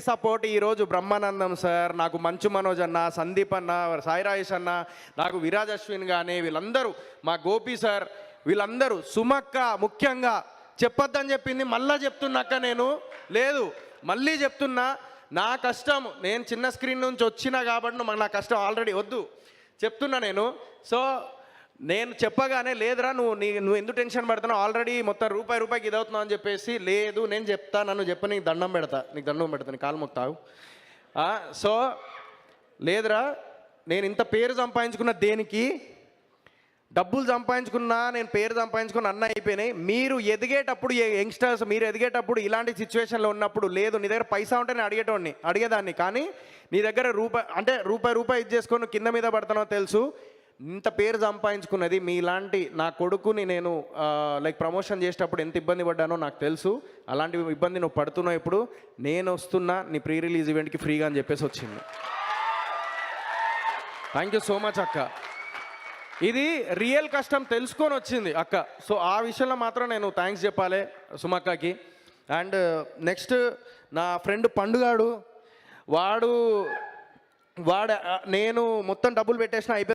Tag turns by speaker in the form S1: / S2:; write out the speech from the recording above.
S1: Support ఈరోజు Brahmanandam sir, నాకు మంచు మనోజ్ అన్న, సందీప్ అన్న, సాయి రాజేష్ అన్న, నాకు విరాజ్ అశ్విన్ కానీ వీళ్ళందరూ, మా గోపి సార్, వీళ్ళందరూ, సుమక్క ముఖ్యంగా చెప్పొద్దని చెప్పింది, మళ్ళీ చెప్తున్నాక నేను లేదు, మళ్ళీ చెప్తున్నా, నా కష్టం, నేను చిన్న స్క్రీన్ నుంచి వచ్చినా కాబట్టి నా కష్టం ఆల్రెడీ వద్దు చెప్తున్నా నేను. సో నేను చెప్పగానే లేదురా నువ్వు ఎందుకు టెన్షన్ పడుతున్నావు, ఆల్రెడీ మొత్తం రూపాయికి ఇదవుతున్నావు అని చెప్పేసి, లేదు నేను చెప్తా, నన్ను చెప్పి నీకు దండం పెడతా నీ కాలు మొక్తావు. సో లేదురా, నేను ఇంత పేరు సంపాదించుకున్న దేనికి, డబ్బులు సంపాదించుకున్నా, నేను పేరు సంపాదించుకున్న అన్న అయిపోయినాయి. మీరు ఎదిగేటప్పుడు, యంగ్స్టర్స్ మీరు ఎదిగేటప్పుడు ఇలాంటి సిచ్యువేషన్లో ఉన్నప్పుడు, లేదు నీ దగ్గర పైసా ఉంటే నేను అడిగేదాన్ని, కానీ నీ దగ్గర రూపాయి ఇది చేసుకొని కింద మీద పడతానో తెలుసు. ఇంత పేరు సంపాదించుకున్నది మీలాంటి నా కొడుకుని నేను లైక్ ప్రమోషన్ చేసేటప్పుడు ఎంత ఇబ్బంది పడ్డానో నాకు తెలుసు. అలాంటి ఇబ్బంది నువ్వు పడుతున్నావు, ఇప్పుడు నేను వస్తున్నా నీ ప్రీ రిలీజ్ ఈవెంట్కి ఫ్రీగా అని చెప్పేసి వచ్చింది. థ్యాంక్ యూ సో మచ్ అక్క, ఇది రియల్ కష్టం తెలుసుకొని వచ్చింది అక్క. సో ఆ విషయంలో మాత్రం నేను థ్యాంక్స్ చెప్పాలి సుమక్కకి. అండ్ నెక్స్ట్ నా ఫ్రెండ్ పండుగాడు, వాడు నేను మొత్తం డబ్బులు పెట్టేసిన అయిపోయి